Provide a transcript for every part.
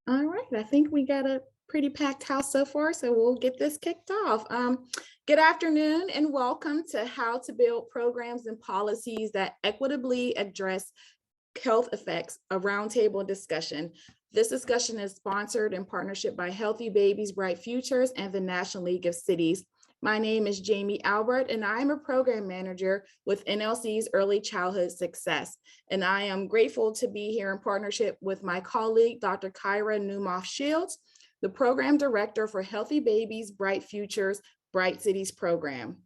All right, I think we got a pretty packed house so far, so we'll get this kicked off. Good afternoon and welcome to How to Build Programs and Policies that Equitably Address Health Effects, a roundtable discussion. This discussion is sponsored in partnership by Healthy Babies, Bright Futures and the National League of Cities. My name is Jamie Albert, and I am a program manager with NLC's Early Childhood Success. And I am grateful to be here in partnership with my colleague, Dr. Kyra Newmoff-Shields, the program director for Healthy Babies, Bright Futures, Bright Cities program.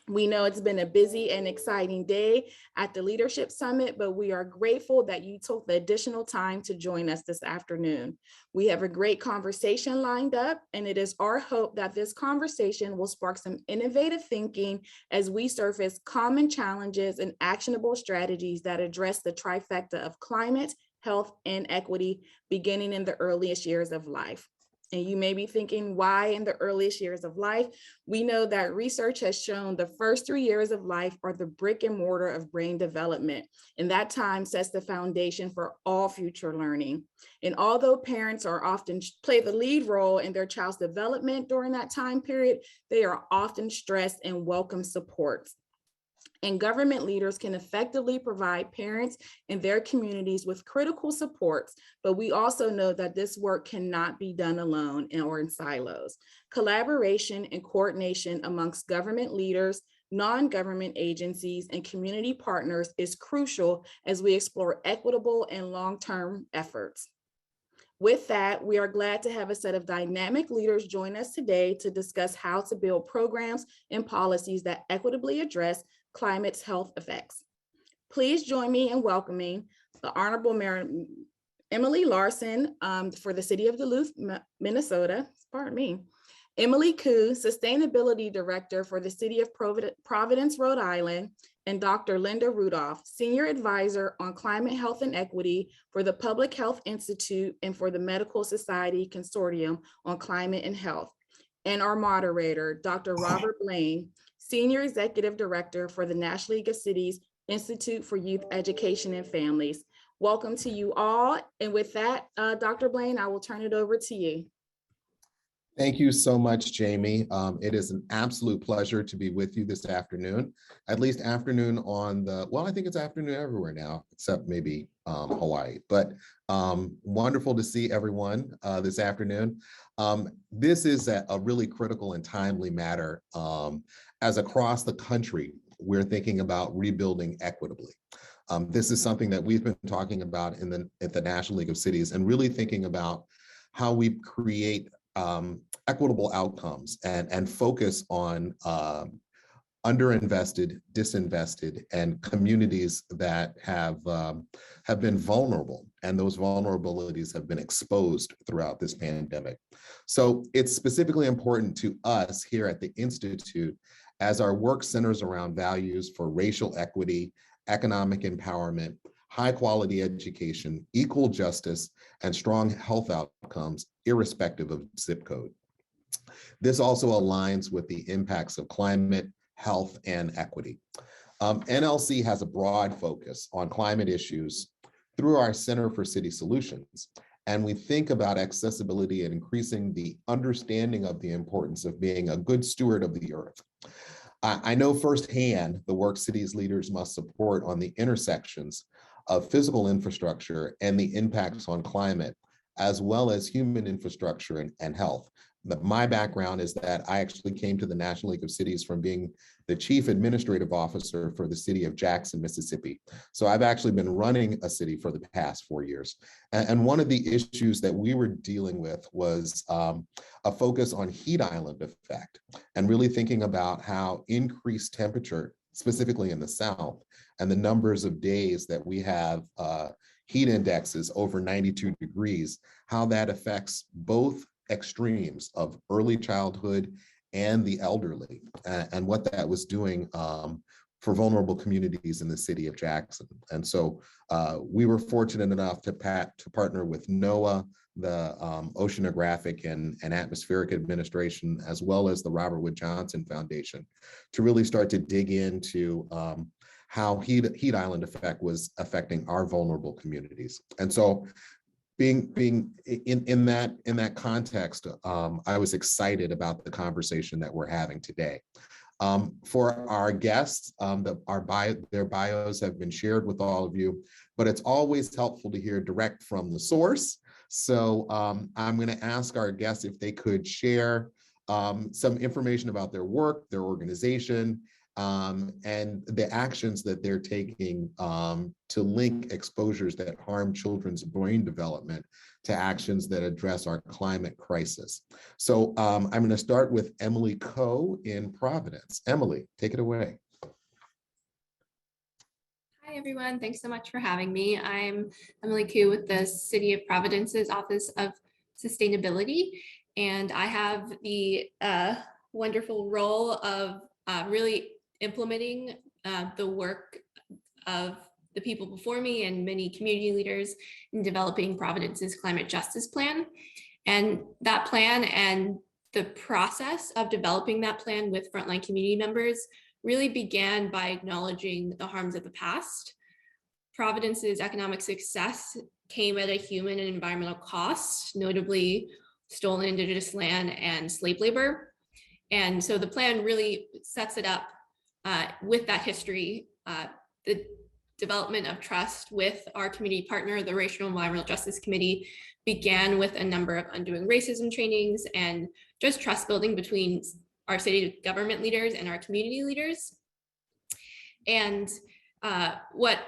We know it's been a busy and exciting day at the Leadership Summit, but we are grateful that you took the additional time to join us this afternoon. We have a great conversation lined up, and it is our hope that this conversation will spark some innovative thinking as we surface common challenges and actionable strategies that address the trifecta of climate, health, and equity, beginning in the earliest years of life. And you may be thinking, why in the earliest years of life? We know that research has shown the first 3 years of life are the brick and mortar of brain development. And that time sets the foundation for all future learning. And although parents are often play the lead role in their child's development during that time period, they are often stressed and welcome supports. And government leaders can effectively provide parents and their communities with critical supports, but we also know that this work cannot be done alone or in silos. Collaboration and coordination amongst government leaders, non-government agencies, and community partners is crucial as we explore equitable and long-term efforts. With that, we are glad to have a set of dynamic leaders join us today to discuss how to build programs and policies that equitably address climate's health effects. Please join me in welcoming the Honorable Mayor Emily Larson for the City of Duluth, Minnesota, pardon me. Emily Koo, Sustainability Director for the City of Providence, Rhode Island, and Dr. Linda Rudolph, Senior Advisor on Climate Health and Equity for the Public Health Institute and for the Medical Society Consortium on Climate and Health. And our moderator, Dr. Robert Blaine, Senior Executive Director for the National League of Cities Institute for Youth Education and Families. Welcome to you all. And with that, Dr. Blaine, I will turn it over to you. Thank you so much, Jamie. It is an absolute pleasure to be with you this afternoon, at least afternoon on the, well, I think it's afternoon everywhere now, except maybe Hawaii, but wonderful to see everyone this afternoon. This is a really critical and timely matter as across the country, we're thinking about rebuilding equitably. This is something that we've been talking about at the National League of Cities and really thinking about how we create equitable outcomes and focus on underinvested, disinvested, and communities that have been vulnerable, and those vulnerabilities have been exposed throughout this pandemic. So it's specifically important to us here at the Institute as our work centers around values for racial equity, economic empowerment, high quality education, equal justice, and strong health outcomes, irrespective of zip code. This also aligns with the impacts of climate, health, and equity. NLC has a broad focus on climate issues through our Center for City Solutions, and we think about accessibility and increasing the understanding of the importance of being a good steward of the earth. I know firsthand the work cities leaders must support on the intersections of physical infrastructure and the impacts on climate, as well as human infrastructure and health. My background is that I actually came to the National League of Cities from being the Chief Administrative Officer for the city of Jackson, Mississippi. So I've actually been running a city for the past 4 years. And one of the issues that we were dealing with was a focus on heat island effect and really thinking about how increased temperature, specifically in the South, and the numbers of days that we have heat indexes over 92 degrees, how that affects both extremes of early childhood and the elderly, and what that was doing for vulnerable communities in the city of Jackson. And so we were fortunate enough to partner with NOAA, the Oceanographic and Atmospheric Administration, as well as the Robert Wood Johnson Foundation, to really start to dig into how heat island effect was affecting our vulnerable communities. And so being in that context, I was excited about the conversation that we're having today. For our guests, their bios have been shared with all of you, but it's always helpful to hear direct from the source. So I'm going to ask our guests if they could share some information about their work, their organization, and the actions that they're taking to link exposures that harm children's brain development to actions that address our climate crisis. So I'm going to start with Emily Coe in Providence. Emily, take it away. Hi, everyone. Thanks so much for having me. I'm Emily Coe with the City of Providence's Office of Sustainability, and I have the wonderful role of really implementing the work of the people before me and many community leaders in developing Providence's climate justice plan. And that plan and the process of developing that plan with frontline community members really began by acknowledging the harms of the past. Providence's economic success came at a human and environmental cost, notably stolen Indigenous land and slave labor. And so the plan really sets it up with that history, the development of trust with our community partner, the Racial and Environmental Justice Committee, began with a number of undoing racism trainings and just trust building between our city government leaders and our community leaders. And what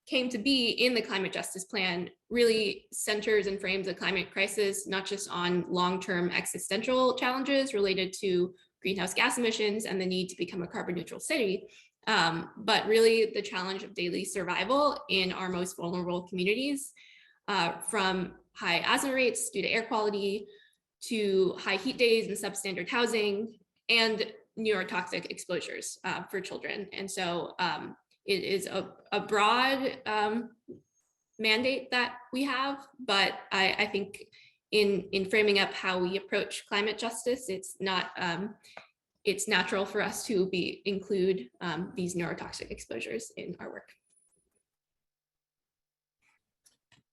came to be in the climate justice plan really centers and frames the climate crisis, not just on long-term existential challenges related to greenhouse gas emissions and the need to become a carbon neutral city, but really the challenge of daily survival in our most vulnerable communities, from high asthma rates due to air quality to high heat days and substandard housing and neurotoxic exposures for children. And so it is a broad mandate that we have, but I think in framing up how we approach climate justice, it's natural for us to include these neurotoxic exposures in our work.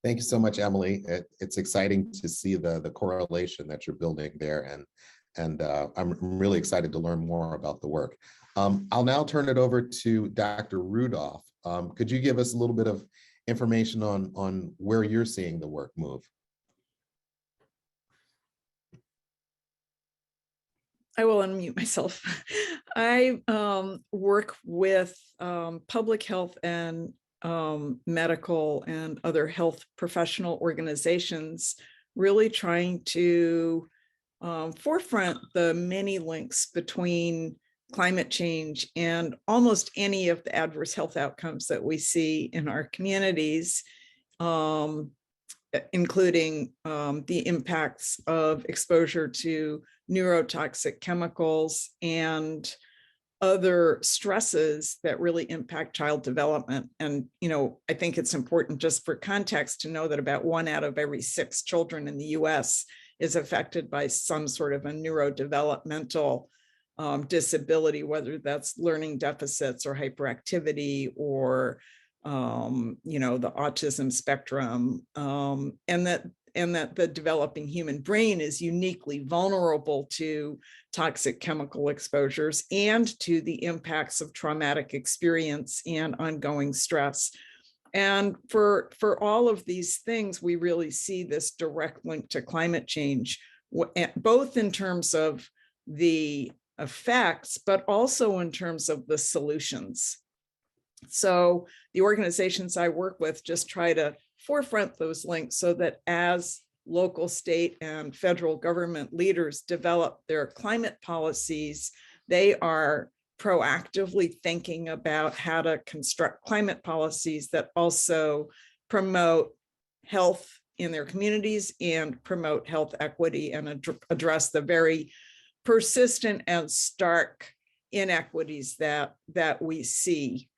Thank you so much, Emily. It's exciting to see the correlation that you're building there, and I'm really excited to learn more about the work. I'll now turn it over to Dr. Rudolph. Could you give us a little bit of information on where you're seeing the work move? I will unmute myself. I work with public health and medical and other health professional organizations, really trying to forefront the many links between climate change and almost any of the adverse health outcomes that we see in our communities, including the impacts of exposure to neurotoxic chemicals and other stresses that really impact child development. And, I think it's important just for context to know that about 1 out of every 6 children in the US is affected by some sort of a neurodevelopmental disability, whether that's learning deficits or hyperactivity or, the autism spectrum, and that the developing human brain is uniquely vulnerable to toxic chemical exposures and to the impacts of traumatic experience and ongoing stress. And for all of these things, we really see this direct link to climate change, both in terms of the effects, but also in terms of the solutions. So the organizations I work with just try to forefront those links so that as local, state, and federal government leaders develop their climate policies, they are proactively thinking about how to construct climate policies that also promote health in their communities and promote health equity and address the very persistent and stark inequities that we see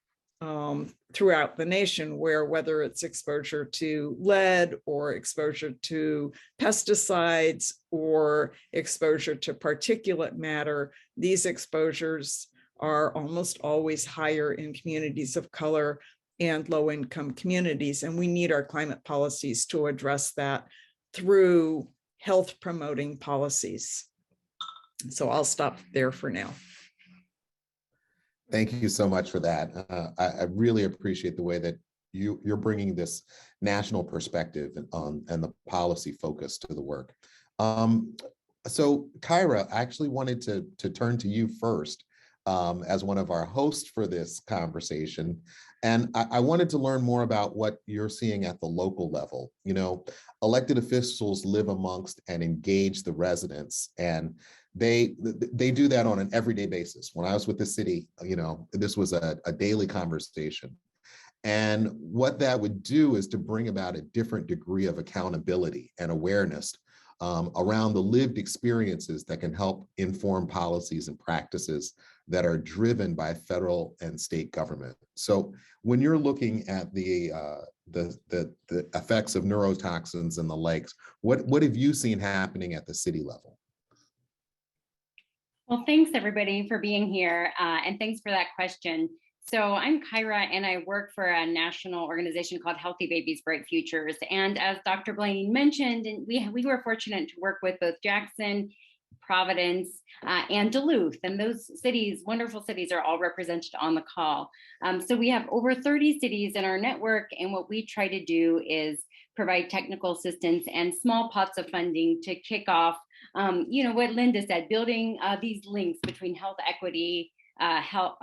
throughout the nation, where whether it's exposure to lead or exposure to pesticides or exposure to particulate matter, these exposures are almost always higher in communities of color and low-income communities. And we need our climate policies to address that through health promoting policies. So I'll stop there for now. Thank you so much for that. I really appreciate the way that you're bringing this national perspective and the policy focus to the work. So Kyra, I actually wanted to turn to you first as one of our hosts for this conversation. And I wanted to learn more about what you're seeing at the local level. You know, elected officials live amongst and engage the residents, and they do that on an everyday basis. When I was with the city, you know, this was a daily conversation. And what that would do is to bring about a different degree of accountability and awareness around the lived experiences that can help inform policies and practices that are driven by federal and state government. So when you're looking at the effects of neurotoxins and the likes, what have you seen happening at the city level? Well, thanks everybody for being here, and thanks for that question. So I'm Kyra, and I work for a national organization called Healthy Babies, Bright Futures. And as Dr. Blaine mentioned, and we were fortunate to work with both Jackson, Providence, and Duluth. And those cities, wonderful cities, are all represented on the call. So we have over 30 cities in our network, and what we try to do is provide technical assistance and small pots of funding to kick off, you know, what Linda said, building these links between health equity, health,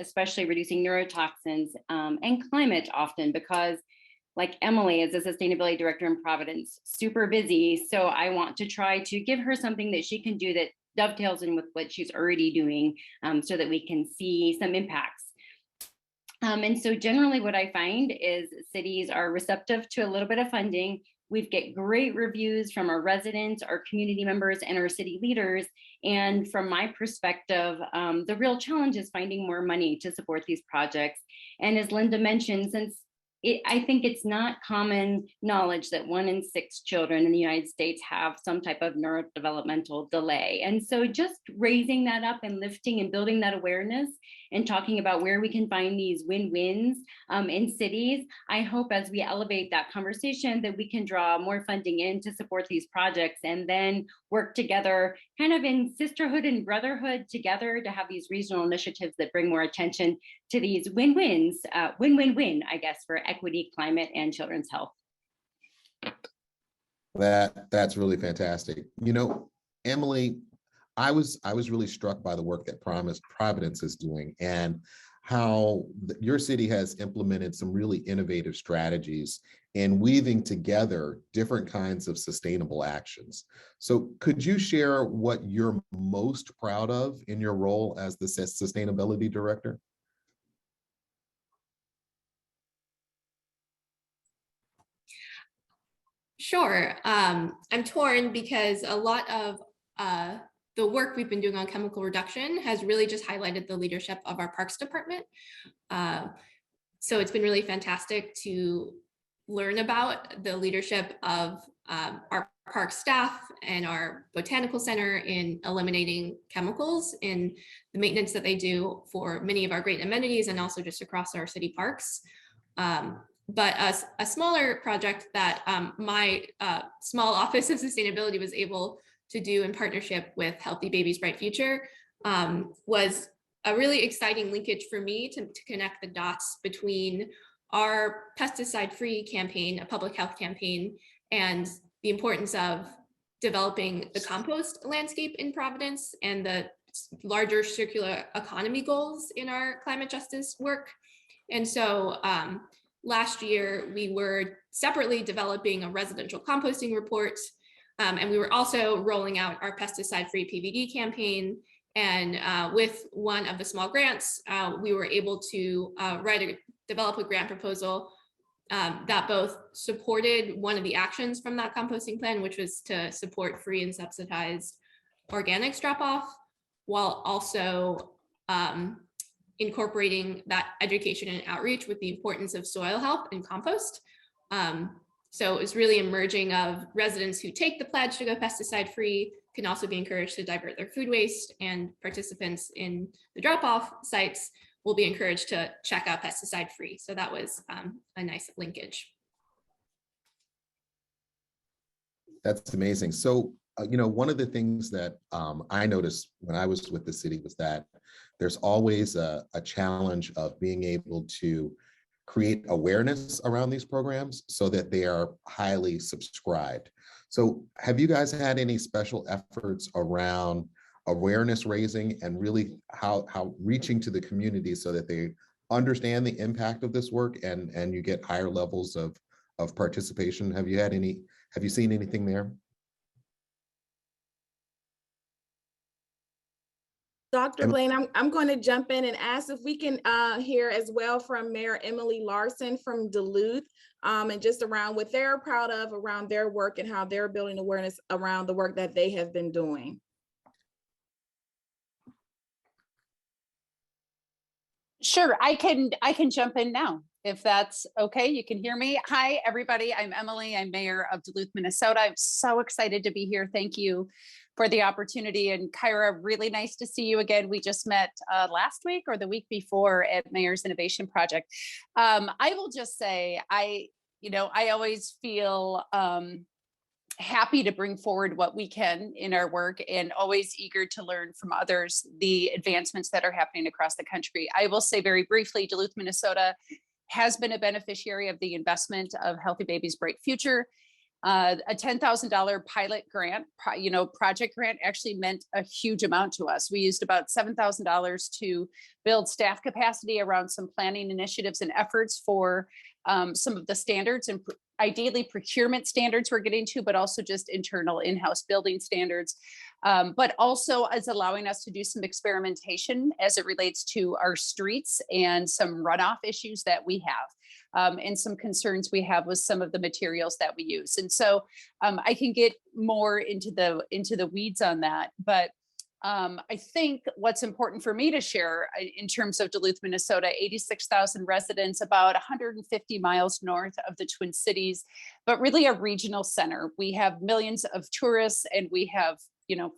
especially reducing neurotoxins, and climate often, because like Emily is a sustainability director in Providence, super busy. So I want to try to give her something that she can do that dovetails in with what she's already doing, so that we can see some impacts. And so generally what I find is cities are receptive to a little bit of funding. We get great reviews from our residents, our community members, and our city leaders. And from my perspective, the real challenge is finding more money to support these projects. And as Linda mentioned, since I think it's not common knowledge that 1 in 6 children in the United States have some type of neurodevelopmental delay. And so just raising that up and lifting and building that awareness and talking about where we can find these win-wins in cities, I hope as we elevate that conversation that we can draw more funding in to support these projects and then work together kind of in sisterhood and brotherhood together to have these regional initiatives that bring more attention to these win-wins, win-win-win, I guess, for equity, climate, and children's health. That's really fantastic. You know, Emily, I was really struck by the work that Providence is doing and how your city has implemented some really innovative strategies in weaving together different kinds of sustainable actions. So could you share what you're most proud of in your role as the sustainability director? Sure. I'm torn because a lot of the work we've been doing on chemical reduction has really just highlighted the leadership of our parks department. So it's been really fantastic to learn about the leadership of our park staff and our botanical center in eliminating chemicals in the maintenance that they do for many of our great amenities and also just across our city parks. But a smaller project that my small office of sustainability was able to do in partnership with Healthy Babies, Bright Future was a really exciting linkage for me to connect the dots between our pesticide-free campaign, a public health campaign, and the importance of developing the compost landscape in Providence and the larger circular economy goals in our climate justice work. And so last year, we were separately developing a residential composting report, and we were also rolling out our pesticide-free PVD campaign. And with one of the small grants, we were able to develop a grant proposal that both supported one of the actions from that composting plan, which was to support free and subsidized organics drop-off, while also incorporating that education and outreach with the importance of soil health and compost. So it's really emerging of residents who take the pledge to go pesticide-free can also be encouraged to divert their food waste, and participants in the drop-off sites will be encouraged to check out pesticide free. So that was a nice linkage. That's amazing. So, one of the things that I noticed when I was with the city was that there's always a challenge of being able to create awareness around these programs so that they are highly subscribed. So have you guys had any special efforts around awareness raising and really how reaching to the community so that they understand the impact of this work and you get higher levels of participation? Have you seen anything there? Dr. Blaine, I'm going to jump in and ask if we can hear as well from Mayor Emily Larson from Duluth, and just around what they're proud of around their work and how they're building awareness around the work that they have been doing. Sure, I can jump in now if that's okay. You can hear me. Hi, everybody. I'm Emily. I'm mayor of Duluth, Minnesota. I'm so excited to be here. Thank you for the opportunity. And Kyra, really nice to see you again. We just met last week or the week before at Mayor's Innovation Project. I will just say, I always feel happy to bring forward what we can in our work and always eager to learn from others, the advancements that are happening across the country. I will say very briefly, Duluth, Minnesota has been a beneficiary of the investment of Healthy Babies, Bright Future. A $10,000 pilot grant, project grant actually meant a huge amount to us. We used about $7,000 to build staff capacity around some planning initiatives and efforts for some of the standards and ideally procurement standards we're getting to, but also just internal in-house building standards, but also as allowing us to do some experimentation as it relates to our streets and some runoff issues that we have. And some concerns we have with some of the materials that we use. And so I can get more into the weeds on that. But I think what's important for me to share in terms of Duluth, Minnesota, 86,000 residents, about 150 miles north of the Twin Cities, but really a regional center. We have millions of tourists and we have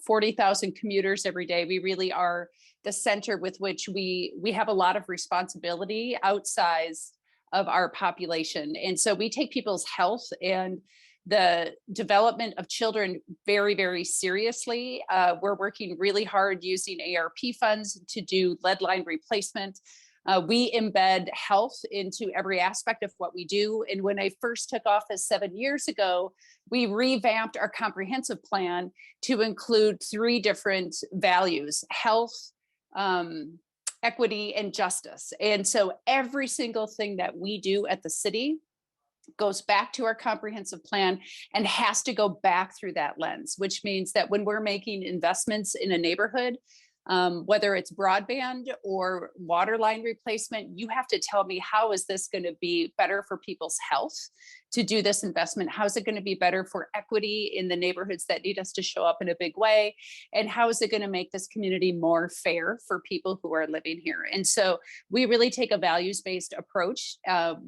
40,000 commuters every day. We really are the center with which we have a lot of responsibility outsized of our population. And so we take people's health and the development of children very, very seriously. We're working really hard using ARP funds to do lead line replacement. We embed health into every aspect of what we do. And when I first took office 7 years ago, we revamped our comprehensive plan to include 3 different values: health, equity, and justice. And so every single thing that we do at the city goes back to our comprehensive plan and has to go back through that lens, which means that when we're making investments in a neighborhood, whether it's broadband or water line replacement, you have to tell me, how is this going to be better for people's health to do this investment? How is it going to be better for equity in the neighborhoods that need us to show up in a big way? And how is it going to make this community more fair for people who are living here? And so we really take a values-based approach.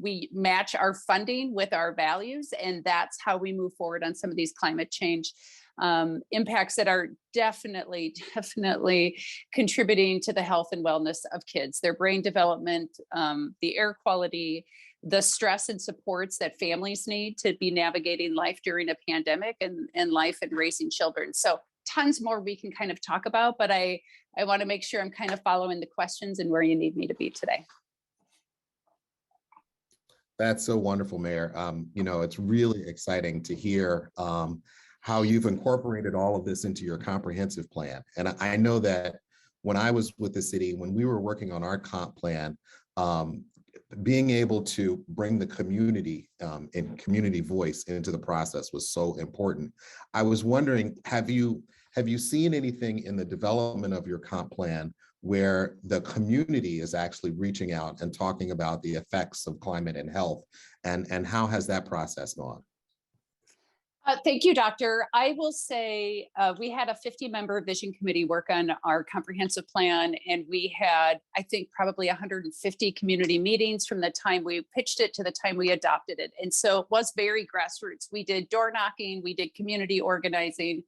We match our funding with our values, and that's how we move forward on some of these climate change impacts that are definitely contributing to the health and wellness of kids, their brain development, the air quality, the stress and supports that families need to be navigating life during a pandemic and life and raising children. So tons more we can kind of talk about, but I want to make sure I'm kind of following the questions and where you need me to be today. That's so wonderful, Mayor. It's really exciting to hear how you've incorporated all of this into your comprehensive plan. And I know that when I was with the city, when we were working on our comp plan, being able to bring the community and community voice into the process was so important. I was wondering, have you seen anything in the development of your comp plan where the community is actually reaching out and talking about the effects of climate and health, and how has that process gone? Thank you, Doctor. I will say we had a 50-member vision committee work on our comprehensive plan, and we had, I think, probably 150 community meetings from the time we pitched it to the time we adopted it. And so it was very grassroots. We did door knocking, we did community organizing,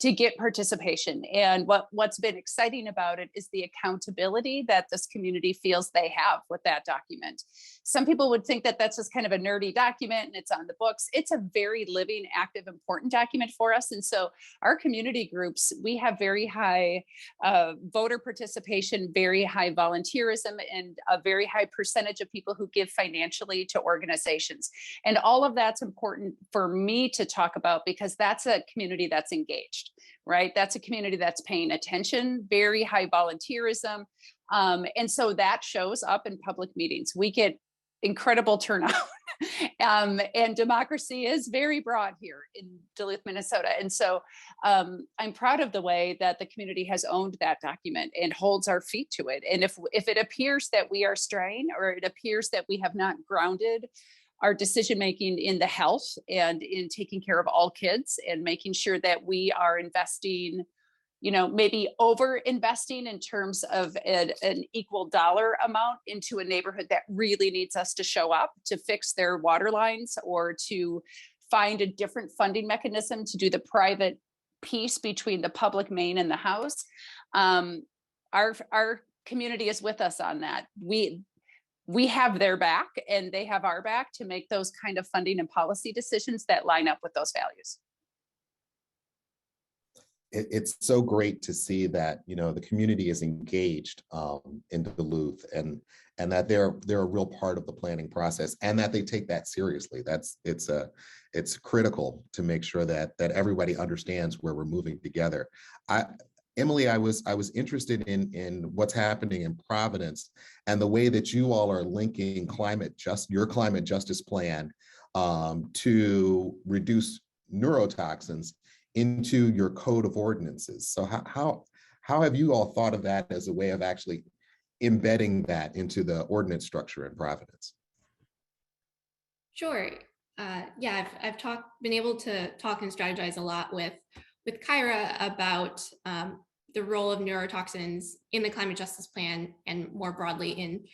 to get participation. And what's been exciting about it is the accountability that this community feels they have with that document. Some people would think that that's just kind of a nerdy document and it's on the books. It's a very living, active, important document for us. And so our community groups, we have very high voter participation, very high volunteerism, and a very high percentage of people who give financially to organizations. And all of that's important for me to talk about because that's a community that's engaged. Right? That's a community that's paying attention, very high volunteerism. And so that shows up in public meetings. We get incredible turnout. And democracy is very broad here in Duluth, Minnesota. And so I'm proud of the way that the community has owned that document and holds our feet to it. And if it appears that we are straying, or it appears that we have not grounded our decision-making in the health and in taking care of all kids and making sure that we are investing, maybe over investing in terms of an equal dollar amount into a neighborhood that really needs us to show up to fix their water lines or to find a different funding mechanism to do the private piece between the public main and the house. Our community is with us on that. We have their back and they have our back to make those kind of funding and policy decisions that line up with those values. It's so great to see that, the community is engaged in Duluth and that they're a real part of the planning process and that they take that seriously. It's critical to make sure that everybody understands where we're moving together. Emily, I was interested in what's happening in Providence and the way that you all are linking your climate justice plan to reduce neurotoxins into your code of ordinances. So how have you all thought of that as a way of actually embedding that into the ordinance structure in Providence? Sure. Yeah, I've been able to talk and strategize a lot with Kyra about the role of neurotoxins in the climate justice plan and more broadly in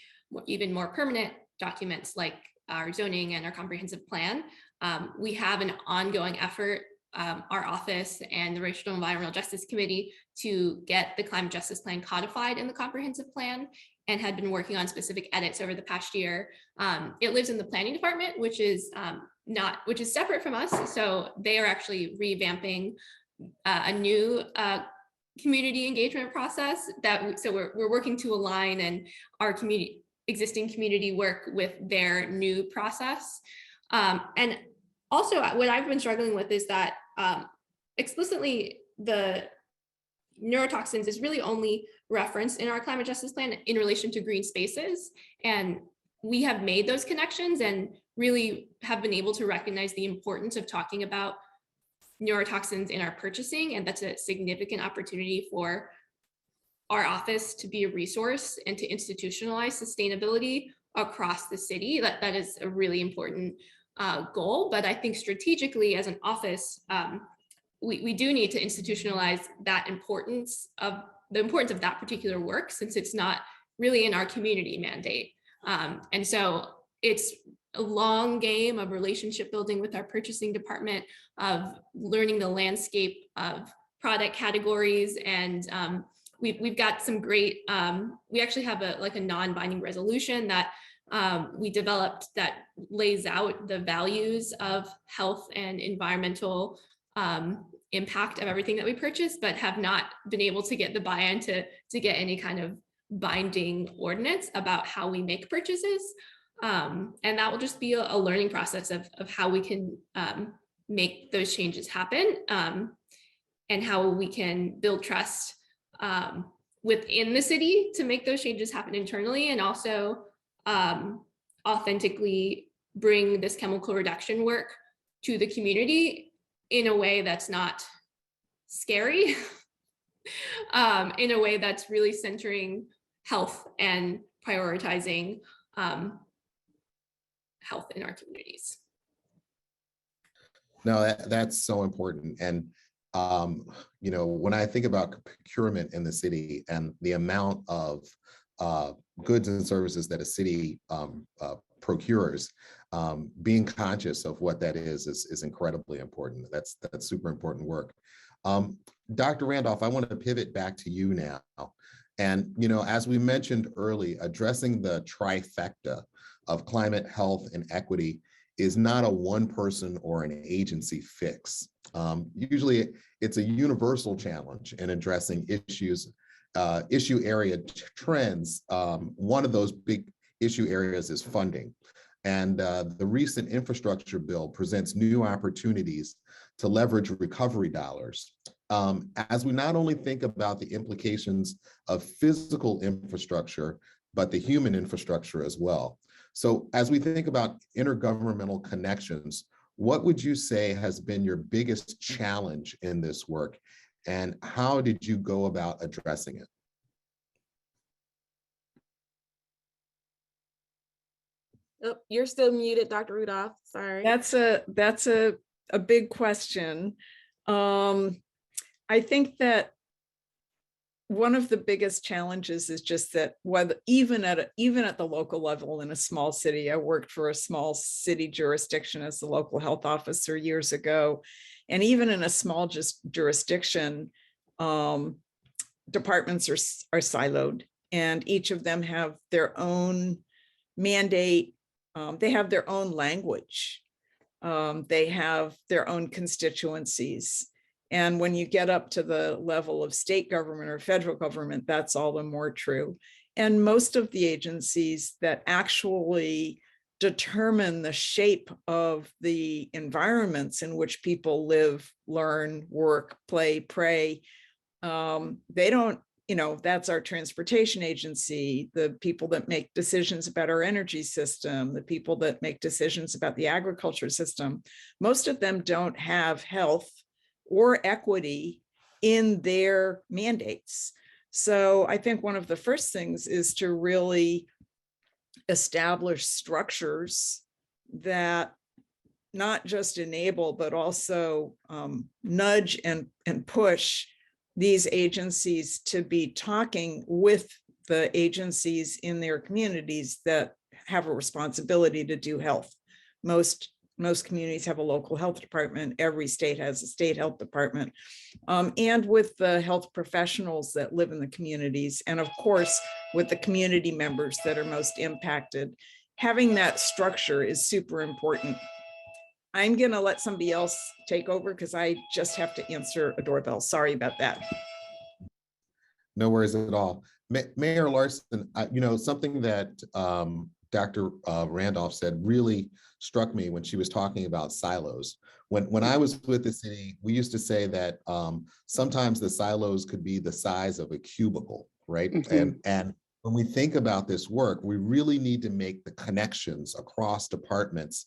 even more permanent documents like our zoning and our comprehensive plan. We have an ongoing effort, our office and the Racial and Environmental Justice Committee, to get the climate justice plan codified in the comprehensive plan and had been working on specific edits over the past year. It lives in the planning department, which is separate from us. So they are actually revamping a new community engagement process so we're working to align and our existing community work with their new process. And also what I've been struggling with is that explicitly the neurotoxins is really only referenced in our climate justice plan in relation to green spaces. And we have made those connections and really have been able to recognize the importance of talking about neurotoxins in our purchasing, and that's a significant opportunity for our office to be a resource and to institutionalize sustainability across the city. That is a really important goal, but I think strategically as an office, we do need to institutionalize that importance of that particular work, since it's not really in our community mandate. And so it's a long game of relationship building with our purchasing department, of learning the landscape of product categories. And we've got some great, we actually have a non-binding resolution that we developed that lays out the values of health and environmental impact of everything that we purchase, but have not been able to get the buy-in to get any kind of binding ordinance about how we make purchases. And that will just be a learning process of how we can make those changes happen, and how we can build trust within the city to make those changes happen internally, and also authentically bring this chemical reduction work to the community in a way that's not scary, in a way that's really centering health and prioritizing health in our communities. No, that's so important. And when I think about procurement in the city and the amount of goods and services that a city procures, being conscious of what that is incredibly important. That's super important work. Dr. Randolph, I want to pivot back to you now. And, as we mentioned early, addressing the trifecta of climate, health, and equity is not a one person or an agency fix. Usually it's a universal challenge in addressing issue area trends. One of those big issue areas is funding. And the recent infrastructure bill presents new opportunities to leverage recovery dollars. As we not only think about the implications of physical infrastructure, but the human infrastructure as well. So as we think about intergovernmental connections, what would you say has been your biggest challenge in this work? And how did you go about addressing it? Oh, you're still muted, Dr. Rudolph. Sorry. That's a big question. I think that one of the biggest challenges is just that whether even at the local level in a small city, I worked for a small city jurisdiction as the local health officer years ago, and even in a small jurisdiction, departments are siloed, and each of them have their own mandate. They have their own language. They have their own constituencies. And when you get up to the level of state government or federal government, that's all the more true. And most of the agencies that actually determine the shape of the environments in which people live, learn, work, play, pray, they don't, that's our transportation agency, the people that make decisions about our energy system, the people that make decisions about the agriculture system. Most of them don't have health or equity in their mandates. So I think one of the first things is to really establish structures that not just enable, but also nudge and push these agencies to be talking with the agencies in their communities that have a responsibility to do health. Most communities have a local health department. Every state has a state health department, and with the health professionals that live in the communities. And of course, with the community members that are most impacted. Having that structure is super important. I'm going to let somebody else take over because I just have to answer a doorbell. Sorry about that. No worries at all. Mayor Larson, something that Dr. Randolph said really struck me when she was talking about silos. When I was with the city, we used to say that sometimes the silos could be the size of a cubicle, right? Mm-hmm. And when we think about this work, we really need to make the connections across departments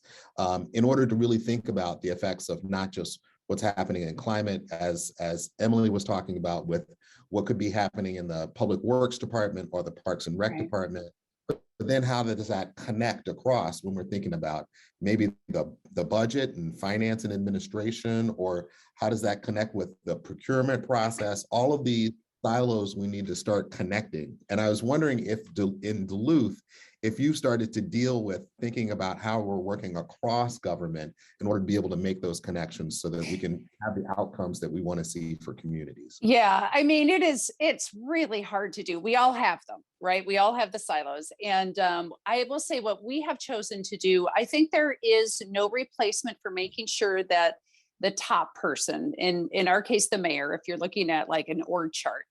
in order to really think about the effects of not just what's happening in climate, as Emily was talking about, with what could be happening in the Public Works Department or the Parks and Rec Department. But then how does that connect across when we're thinking about maybe the budget and finance and administration, or how does that connect with the procurement process? All of these silos we need to start connecting. And I was wondering if in Duluth, if you started to deal with thinking about how we're working across government in order to be able to make those connections so that we can have the outcomes that we want to see for communities. Yeah, I mean, it's really hard to do. We all have them, right? We all have the silos. And I will say what we have chosen to do, I think there is no replacement for making sure that the top person, in our case, the mayor, if you're looking at like an org chart,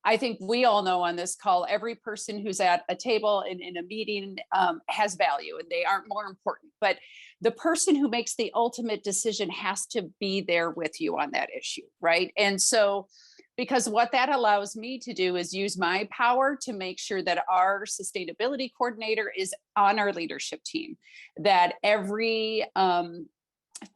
I think we all know on this call, every person who's at a table in a meeting has value and they aren't more important. But the person who makes the ultimate decision has to be there with you on that issue, right? And so, because what that allows me to do is use my power to make sure that our sustainability coordinator is on our leadership team, that every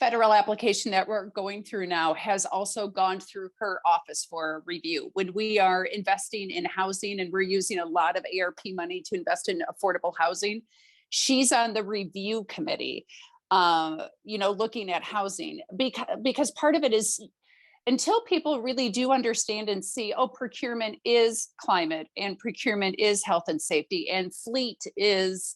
federal application that we're going through now has also gone through her office for review. When we are investing in housing and we're using a lot of ARP money to invest in affordable housing, she's on the review committee, looking at housing, because part of it is until people really do understand and see, oh, procurement is climate and procurement is health and safety and fleet is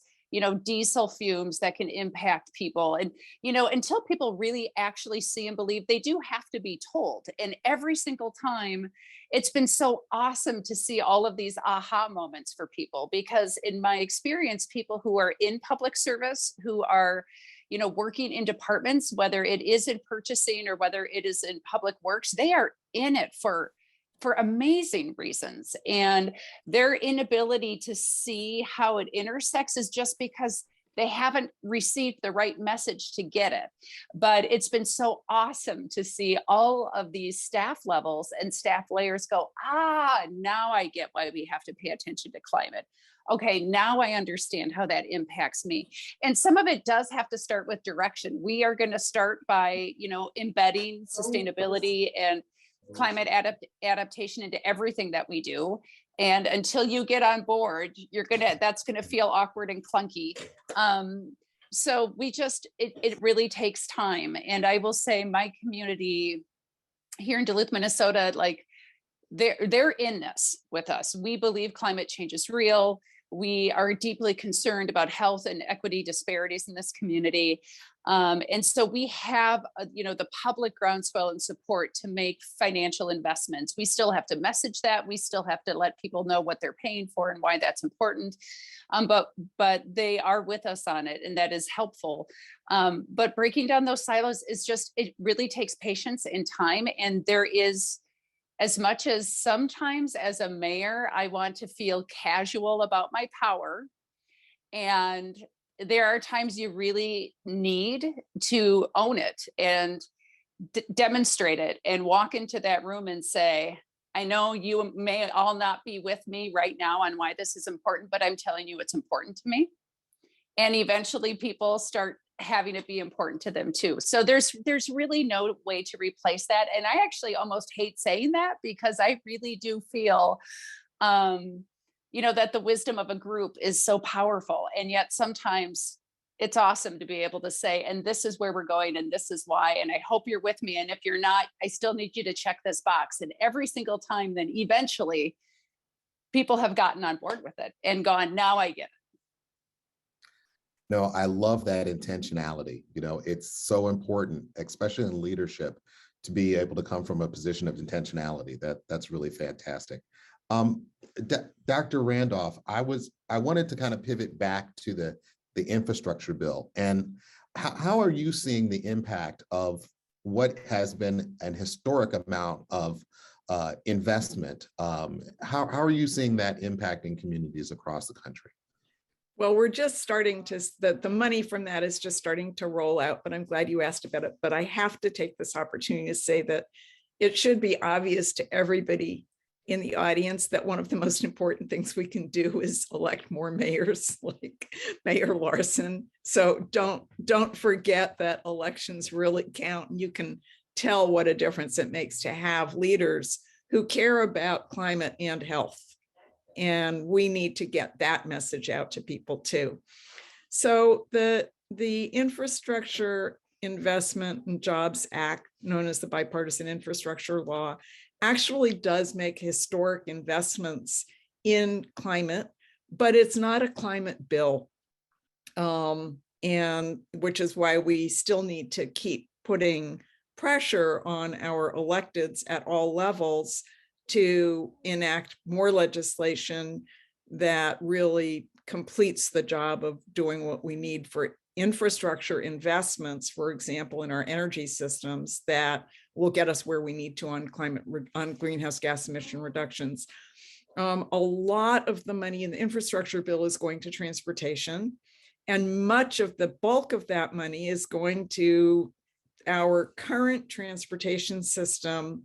diesel fumes that can impact people. And, until people really actually see and believe, they do have to be told. And every single time, it's been so awesome to see all of these aha moments for people, because in my experience, people who are in public service, who are working in departments, whether it is in purchasing or whether it is in public works, they are in it for amazing reasons. And their inability to see how it intersects is just because they haven't received the right message to get it. But it's been so awesome to see all of these staff levels and staff layers go, now I get why we have to pay attention to climate. Okay, now I understand how that impacts me. And some of it does have to start with direction. We are going to start by, embedding sustainability and climate adaptation into everything that we do. And until you get on board, that's going to feel awkward and clunky. So it really takes time. And I will say my community here in Duluth, Minnesota, like they're in this with us. We believe climate change is real. We are deeply concerned about health and equity disparities in this community. And so we have, the public groundswell and support to make financial investments. We still have to message that. We still have to let people know what they're paying for and why that's important. But they are with us on it, and that is helpful. But breaking down those silos it really takes patience and time. And there is, as much as sometimes as a mayor, I want to feel casual about my power. And there are times you really need to own it and demonstrate it and walk into that room and say, I know you may all not be with me right now on why this is important, but I'm telling you it's important to me. And eventually people start having it be important to them too. So there's really no way to replace that. And I actually almost hate saying that, because I really do feel, that the wisdom of a group is so powerful. And yet sometimes it's awesome to be able to say, and this is where we're going, and this is why, and I hope you're with me. And if you're not, I still need you to check this box. And every single time, then eventually people have gotten on board with it and gone, now I get it. No, I love that intentionality. It's so important, especially in leadership, to be able to come from a position of intentionality. That's really fantastic. Dr. Randolph, I wanted to kind of pivot back to the infrastructure bill. And how are you seeing the impact of what has been an historic amount of investment? How are you seeing that impacting communities across the country? Well, we're just starting to, the money from that is just starting to roll out, but I'm glad you asked about it. But I have to take this opportunity to say that it should be obvious to everybody in the audience that one of the most important things we can do is elect more mayors like Mayor Larson. So don't forget that elections really count. You can tell what a difference it makes to have leaders who care about climate and health. And we need to get that message out to people too. So the Infrastructure Investment and Jobs Act, known as the Bipartisan Infrastructure Law, actually does make historic investments in climate, but it's not a climate bill. And which is why we still need to keep putting pressure on our electeds at all levels to enact more legislation that really completes the job of doing what we need for infrastructure investments, for example, in our energy systems that will get us where we need to on greenhouse gas emission reductions. A lot of the money in the infrastructure bill is going to transportation, and much of the bulk of that money is going to our current transportation system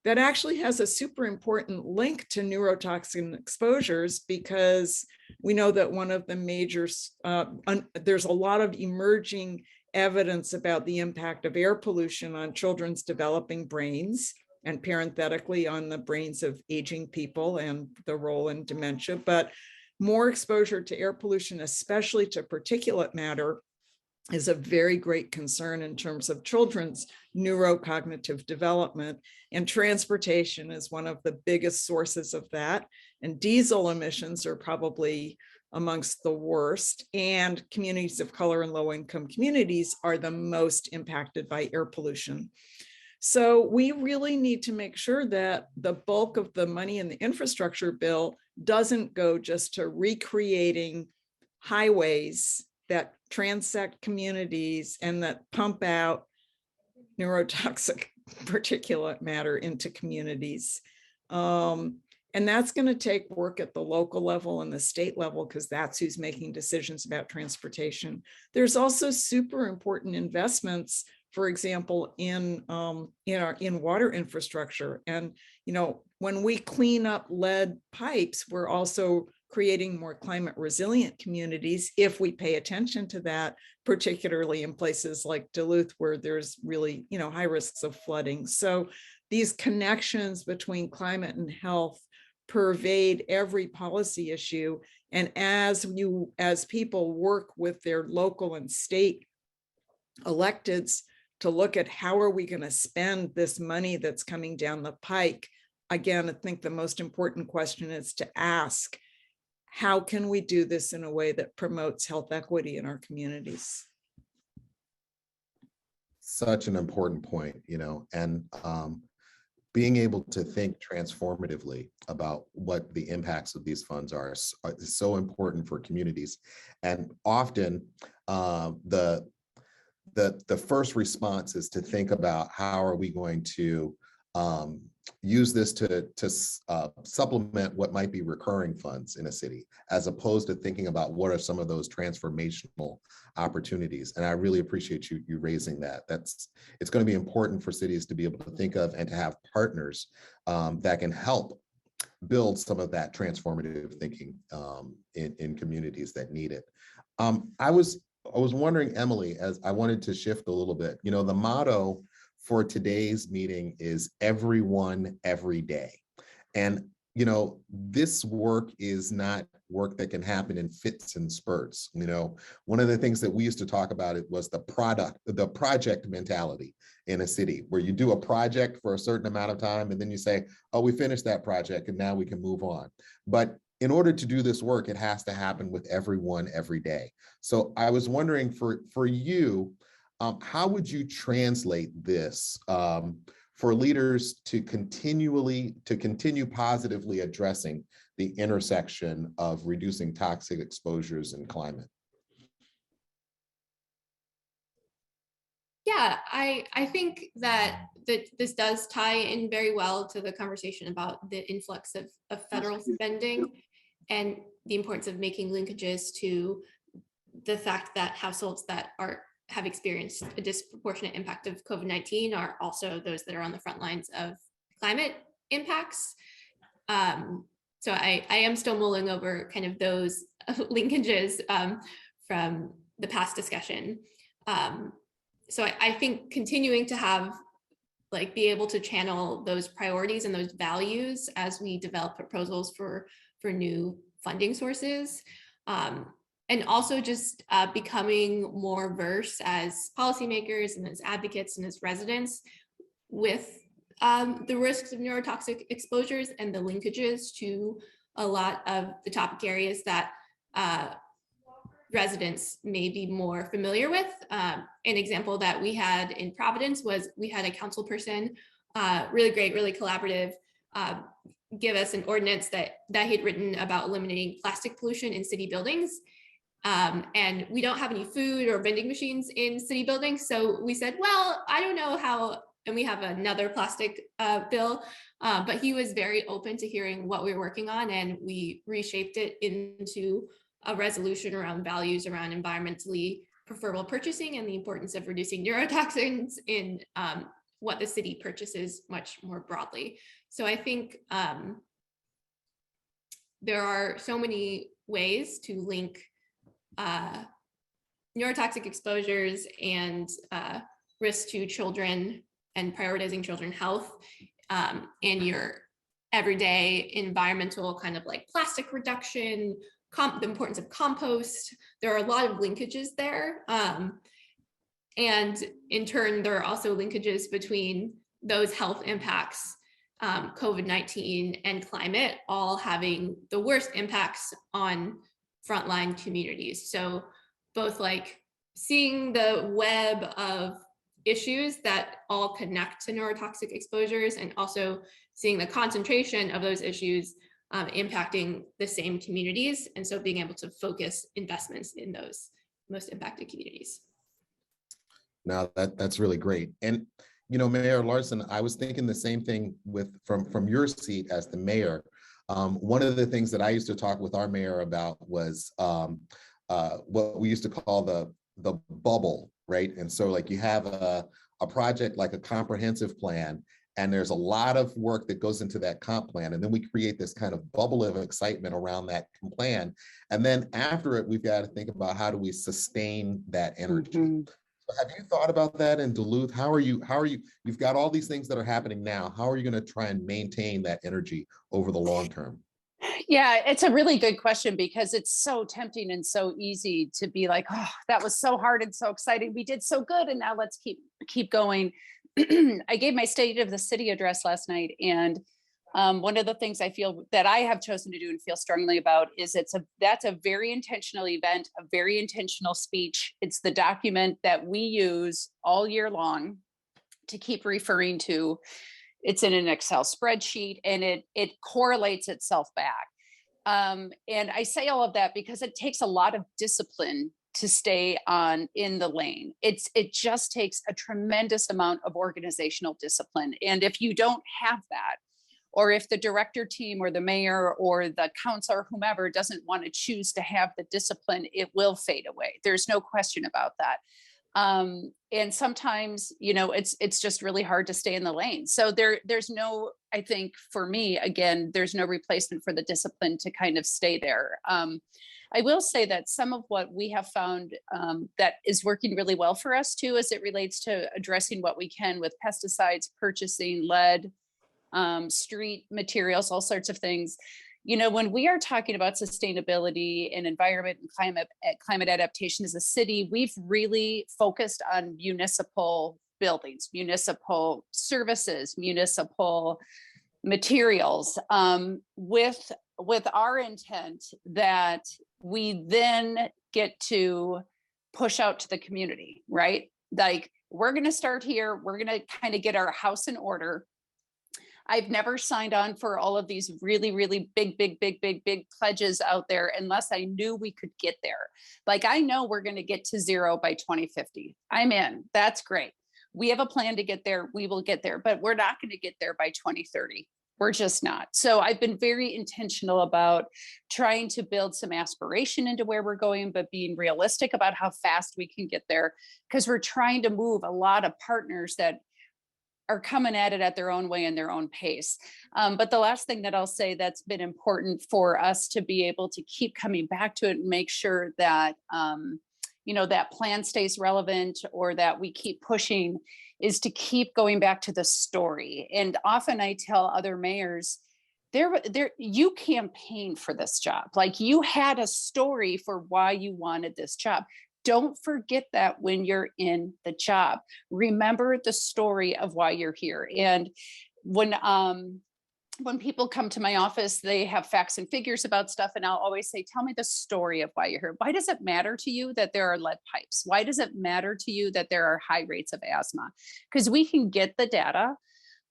that actually has a super important link to neurotoxin exposures, because we know that one of the major, there's a lot of emerging evidence about the impact of air pollution on children's developing brains, and parenthetically on the brains of aging people and the role in dementia. But more exposure to air pollution, especially to particulate matter, is a very great concern in terms of children's neurocognitive development, and transportation is one of the biggest sources of that. And diesel emissions are probably amongst the worst, and communities of color and low-income communities are the most impacted by air pollution. So we really need to make sure that the bulk of the money in the infrastructure bill doesn't go just to recreating highways that transect communities and that pump out neurotoxic particulate matter into communities. And that's going to take work at the local level and the state level, because that's who's making decisions about transportation. There's also super important investments, for example, in water infrastructure. And when we clean up lead pipes, we're also creating more climate resilient communities if we pay attention to that, particularly in places like Duluth, where there's really high risks of flooding. So these connections between climate and health pervade every policy issue. And as people work with their local and state electeds to look at how are we going to spend this money that's coming down the pike, again, I think the most important question is to ask, how can we do this in a way that promotes health equity in our communities? Such an important point, and being able to think transformatively about what the impacts of these funds are is so important for communities. And often the first response is to think about how are we going to use this to supplement what might be recurring funds in a city, as opposed to thinking about what are some of those transformational opportunities. And I really appreciate you raising that. It's going to be important for cities to be able to think of and to have partners that can help build some of that transformative thinking in communities that need it. I was wondering, Emily, as I wanted to shift a little bit, the motto for today's meeting is everyone, every day. And, this work is not work that can happen in fits and spurts. One of the things that we used to talk about it was the project mentality in a city, where you do a project for a certain amount of time and then you say, oh, we finished that project and now we can move on. But in order to do this work, it has to happen with everyone every day. So I was wondering for you, how would you translate this for leaders to continue positively addressing the intersection of reducing toxic exposures and climate? Yeah, I think that this does tie in very well to the conversation about the influx of federal spending and the importance of making linkages to the fact that households that have experienced a disproportionate impact of COVID-19 are also those that are on the front lines of climate impacts. So I am still mulling over kind of those linkages from the past discussion. So I think continuing to have be able to channel those priorities and those values as we develop proposals for new funding sources. And also just becoming more versed as policymakers and as advocates and as residents with the risks of neurotoxic exposures and the linkages to a lot of the topic areas that residents may be more familiar with. An example that we had in Providence was we had a council person, really great, really collaborative, give us an ordinance that he'd written about eliminating plastic pollution in city buildings. And we don't have any food or vending machines in city buildings. So we said, well, I don't know how, and we have another plastic bill, but he was very open to hearing what we were working on, and we reshaped it into a resolution around values around environmentally preferable purchasing and the importance of reducing neurotoxins in what the city purchases much more broadly. So I think there are so many ways to link neurotoxic exposures and risk to children and prioritizing children's health in your everyday environmental kind of plastic reduction, the importance of compost. There are a lot of linkages there. And in turn, there are also linkages between those health impacts, COVID-19 and climate, all having the worst impacts on frontline communities. So both like seeing the web of issues that all connect to neurotoxic exposures, and also seeing the concentration of those issues impacting the same communities. And so being able to focus investments in those most impacted communities. Now that's really great. And Mayor Larson, I was thinking the same thing from your seat as the mayor. One of the things that I used to talk with our mayor about was what we used to call the bubble, right? And so like you have a project like a comprehensive plan, and there's a lot of work that goes into that comp plan. And then we create this kind of bubble of excitement around that plan. And then after it, we've got to think about how do we sustain that energy. Mm-hmm. So have you thought about that in Duluth? How are you, you've got all these things that are happening now. How are you going to try and maintain that energy over the long term? Yeah, it's a really good question, because it's so tempting and so easy to be like, oh, that was so hard and so exciting. We did so good, and now let's keep going. I gave my State of the City address last night, and one of the things I feel that I have chosen to do and feel strongly about is that's a very intentional event, a very intentional speech. It's the document that we use all year long to keep referring to. It's in an Excel spreadsheet, and it correlates itself back. And I say all of that because it takes a lot of discipline to stay in the lane. It just takes a tremendous amount of organizational discipline. And if you don't have that, or if the director team or the mayor or the council or whomever doesn't want to choose to have the discipline, it will fade away. There's no question about that. And sometimes, it's just really hard to stay in the lane. So there's no, I think for me, again, there's no replacement for the discipline to kind of stay there. I will say that some of what we have found that is working really well for us too, as it relates to addressing what we can with pesticides, purchasing, lead, street materials, all sorts of things. When we are talking about sustainability and environment and climate adaptation as a city, we've really focused on municipal buildings, municipal services, municipal materials, with our intent that we then get to push out to the community, right? Like, we're going to start here. We're going to kind of get our house in order. I've never signed on for all of these really, really big pledges out there unless I knew we could get there. Like, I know we're going to get to zero by 2050. I'm in. That's great. We have a plan to get there. We will get there, but we're not going to get there by 2030. We're just not. So I've been very intentional about trying to build some aspiration into where we're going, but being realistic about how fast we can get there, because we're trying to move a lot of partners that are coming at it at their own way and their own pace. But the last thing that I'll say that's been important for us to be able to keep coming back to it and make sure that, that plan stays relevant, or that we keep pushing, is to keep going back to the story. And often I tell other mayors, you campaigned for this job. Like, you had a story for why you wanted this job. Don't forget that when you're in the job. Remember the story of why you're here. And when people come to my office, they have facts and figures about stuff. And I'll always say, tell me the story of why you're here. Why does it matter to you that there are lead pipes? Why does it matter to you that there are high rates of asthma? Because we can get the data,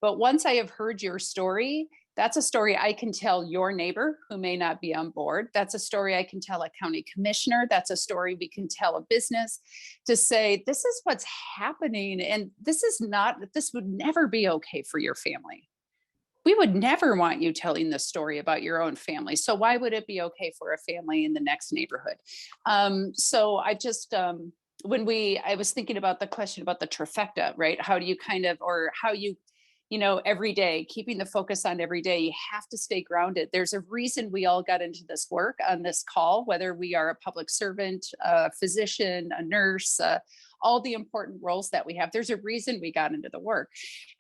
but once I have heard your story, that's a story I can tell your neighbor who may not be on board. That's a story I can tell a county commissioner. That's a story we can tell a business, to say, this is what's happening. And this would never be okay for your family. We would never want you telling the story about your own family. So why would it be okay for a family in the next neighborhood? So I just, I was thinking about the question about the trifecta, right? How do you every day, keeping the focus on every day, you have to stay grounded. There's a reason we all got into this work on this call, whether we are a public servant, a physician, a nurse, all the important roles that we have. There's a reason we got into the work,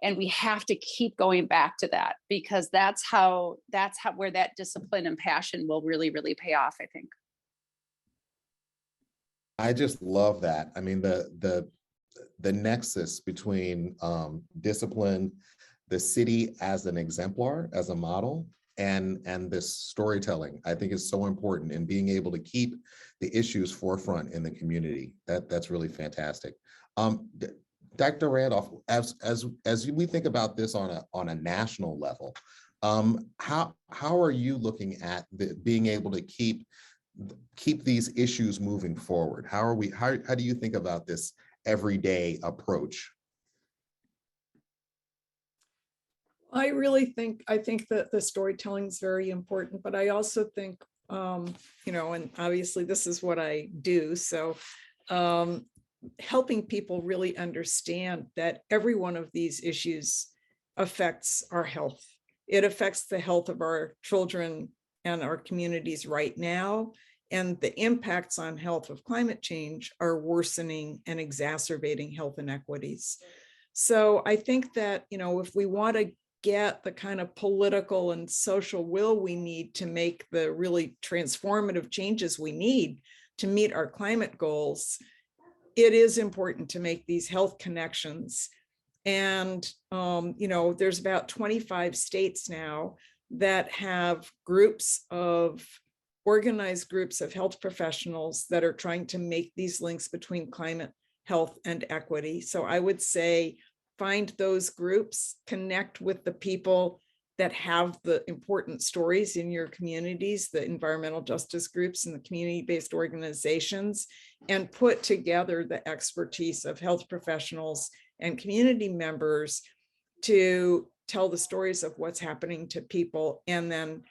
and we have to keep going back to that, because that's where that discipline and passion will really, really pay off, I think. I just love that. I mean, the nexus between discipline, the city as an exemplar, as a model, and this storytelling, I think, is so important in being able to keep the issues forefront in the community. That's really fantastic. Dr. Randolph, as we think about this on a national level, how are you looking at being able to keep these issues moving forward? How do you think about this everyday approach? I think that the storytelling is very important, but I also think, and obviously this is what I do. So helping people really understand that every one of these issues affects our health. It affects the health of our children and our communities right now. And the impacts on health of climate change are worsening and exacerbating health inequities. So I think that, if we want to get the kind of political and social will we need to make the really transformative changes we need to meet our climate goals, it is important to make these health connections. And, there's about 25 states now that have organized groups of health professionals that are trying to make these links between climate, health, and equity. So I would say, find those groups, connect with the people that have the important stories in your communities, the environmental justice groups and the community-based organizations, and put together the expertise of health professionals and community members to tell the stories of what's happening to people, and then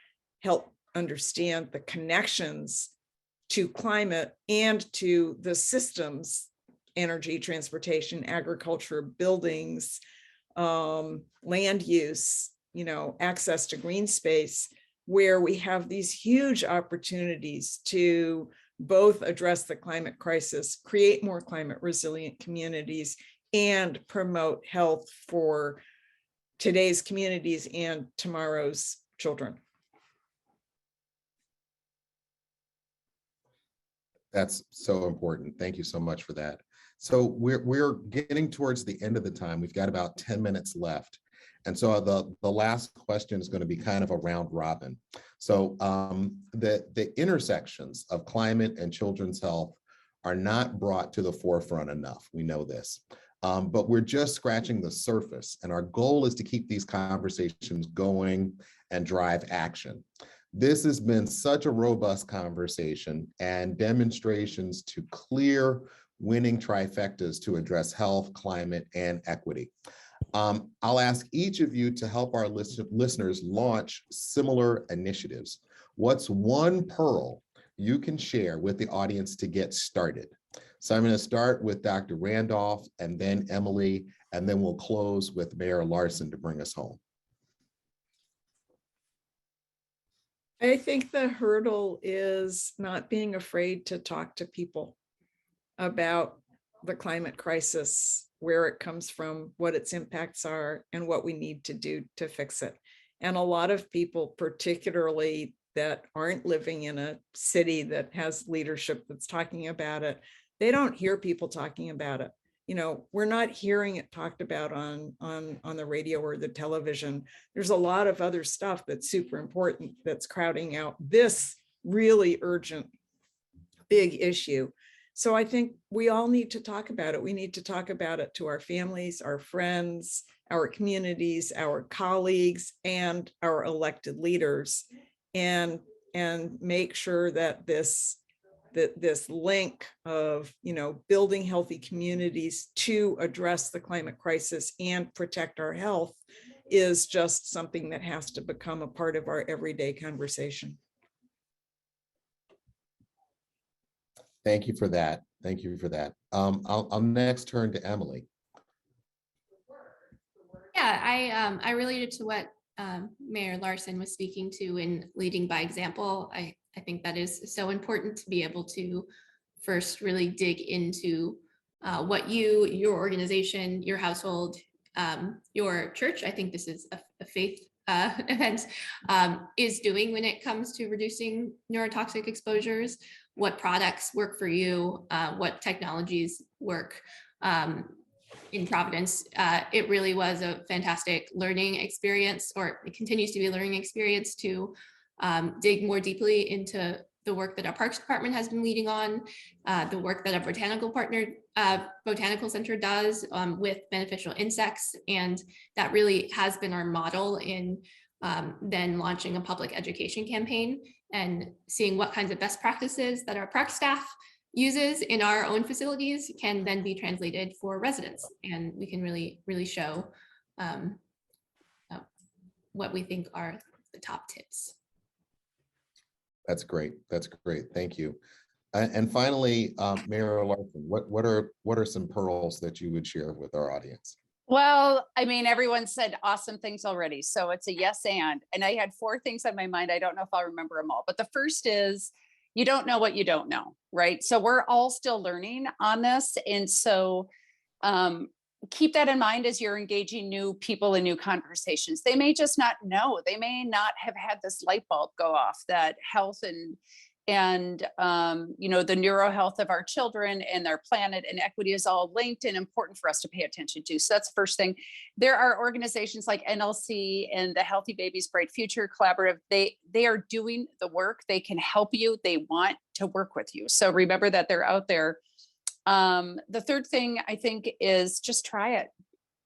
help understand the connections to climate and to the systems: energy, transportation, agriculture, buildings, land use, access to green space, where we have these huge opportunities to both address the climate crisis, create more climate resilient communities, and promote health for today's communities and tomorrow's children. That's so important. Thank you so much for that. So we're getting towards the end of the time. We've got about 10 minutes left. And so the last question is going to be kind of a round robin. So the intersections of climate and children's health are not brought to the forefront enough. We know this, but we're just scratching the surface. And our goal is to keep these conversations going and drive action. This has been such a robust conversation and demonstrations to clear winning trifectas to address health, climate, and equity. I'll ask each of you to help our listeners launch similar initiatives. What's one pearl you can share with the audience to get started? So I'm going to start with Dr. Randolph, and then Emily, and then we'll close with Mayor Larson to bring us home. I think the hurdle is not being afraid to talk to people about the climate crisis, where it comes from, what its impacts are, and what we need to do to fix it. And a lot of people, particularly that aren't living in a city that has leadership that's talking about it, they don't hear people talking about it. We're not hearing it talked about on the radio or the television. There's a lot of other stuff that's super important that's crowding out this really urgent, big issue. So I think we all need to talk about it. We need to talk about it to our families, our friends, our communities, our colleagues, and our elected leaders, and make sure that this link of building healthy communities to address the climate crisis and protect our health is just something that has to become a part of our everyday conversation. Thank you for that. Thank you for that. I'll next turn to Emily. Yeah, I related to what Mayor Larson was speaking to in leading by example. I think that is so important to be able to first really dig into what your organization, your household, your church, I think this is a faith event, is doing when it comes to reducing neurotoxic exposures, what products work for you, what technologies work. in Providence. It really was a fantastic learning experience, or it continues to be a learning experience to dig more deeply into the work that our Parks Department has been leading on, the work that our botanical center does with beneficial insects. And that really has been our model in then launching a public education campaign and seeing what kinds of best practices that our park staff uses in our own facilities can then be translated for residents. And we can really show what we think are the top tips. That's great. That's great. Thank you. And finally, Mayor Larson, what are some pearls that you would share with our audience? Well, I mean, everyone said awesome things already. So it's a yes and I had 4 things on my mind. I don't know if I'll remember them all, but the first is you don't know what you don't know, right? So we're all still learning on this. And so keep that in mind as you're engaging new people in new conversations. They may just not know. They may not have had this light bulb go off that health and you know, the neurohealth of our children and their planet and equity is all linked and important for us to pay attention to. So that's the first thing. There are organizations like NLC and the Healthy Babies Bright Future Collaborative. They are doing the work. They can help you. They want to work with you. So remember that they're out there. The third thing I think is just try it.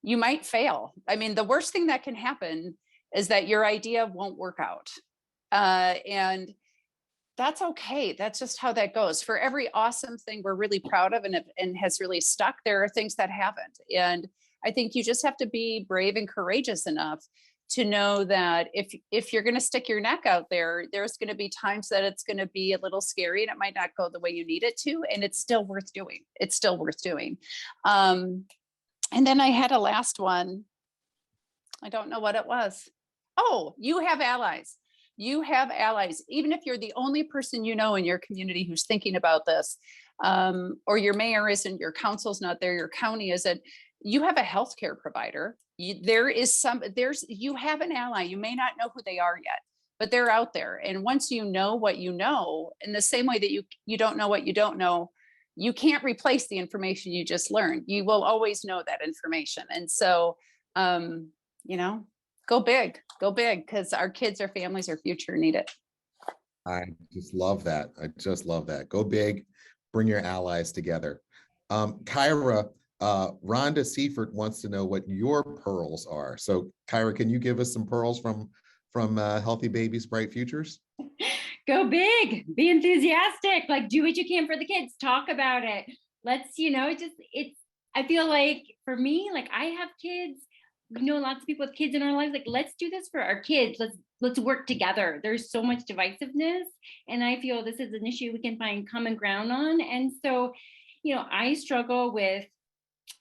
You might fail. I mean, the worst thing that can happen is that your idea won't work out. And that's okay. That's just how that goes. For every awesome thing we're really proud of and has really stuck, there are things that haven't. And I think you just have to be brave and courageous enough to know that if you're going to stick your neck out there, there's going to be times that it's going to be a little scary and it might not go the way you need it to, and it's still worth doing. It's still worth doing. And then I had a last one. I don't know what it was. Oh, you have allies. You have allies. Even if you're the only person you know in your community who's thinking about this, or your mayor isn't, your council's not there, your county isn't, you have a healthcare provider. You have an ally. You may not know who they are yet, but they're out there. And once you know what you know, in the same way that you don't know what you don't know, you can't replace the information you just learned. You will always know that information. And so, you know, go big, because our kids, our families, our future need it. I just love that. I just love that. Go big, bring your allies together. Kyra, Rhonda Seifert wants to know what your pearls are. So Kyra, can you give us some pearls from Healthy Babies, Bright Futures? Go big, be enthusiastic, like do what you can for the kids, talk about it. Let's, you know, I feel like for me, like I have kids, you know, lots of people with kids in our lives, like let's do this for our kids. Let's work together. There's so much divisiveness, and I feel this is an issue we can find common ground on. And so, you know, I struggle with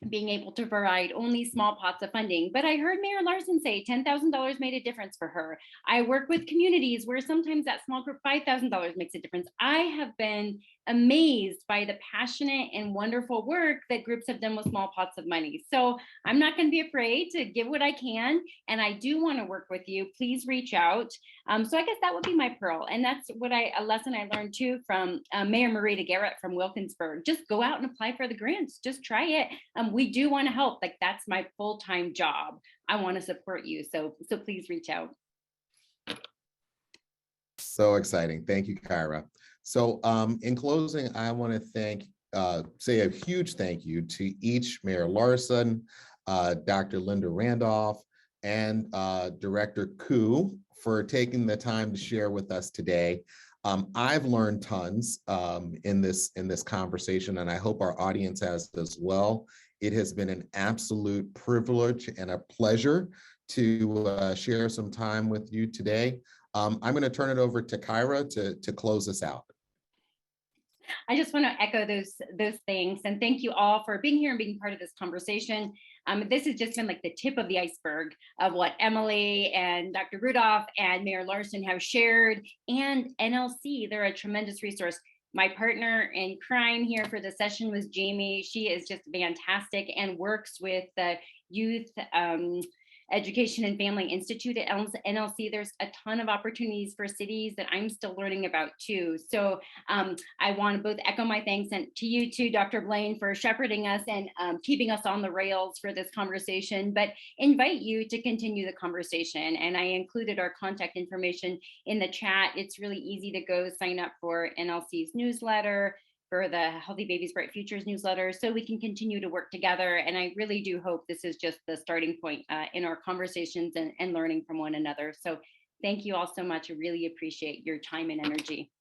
being able to provide only small pots of funding. But I heard Mayor Larson say $10,000 made a difference for her. I work with communities where sometimes that small group $5,000 makes a difference. I have been amazed by the passionate and wonderful work that groups have done with small pots of money. So I'm not going to be afraid to give what I can. And I do want to work with you. Please reach out. So I guess that would be my pearl. And that's a lesson I learned too from Mayor Marita Garrett from Wilkinsburg. Just go out and apply for the grants. Just try it. We do want to help. Like that's my full-time job. I want to support you. So please reach out. So exciting. Thank you, Kyra. So in closing, I want to say a huge thank you to each Mayor Larson, Dr. Linda Randolph, and Director Koo for taking the time to share with us today. I've learned tons in this conversation, and I hope our audience has as well. It has been an absolute privilege and a pleasure to share some time with you today. I'm going to turn it over to Kyra to close us out. I just want to echo those things, and thank you all for being here and being part of this conversation. This has just been like the tip of the iceberg of what Emily and Dr. Rudolph and Mayor Larson have shared, and NLC. They're a tremendous resource. My partner in crime here for the session was Jamie. She is just fantastic and works with the youth Education and Family Institute at NLC, there's a ton of opportunities for cities that I'm still learning about too. So I want to both echo my thanks and to you too, Dr. Blaine, for shepherding us and keeping us on the rails for this conversation, but invite you to continue the conversation. And I included our contact information in the chat. It's really easy to go sign up for NLC's newsletter, for the Healthy Babies, Bright Futures newsletter, so we can continue to work together. And I really do hope this is just the starting point in our conversations and learning from one another. So thank you all so much. I really appreciate your time and energy.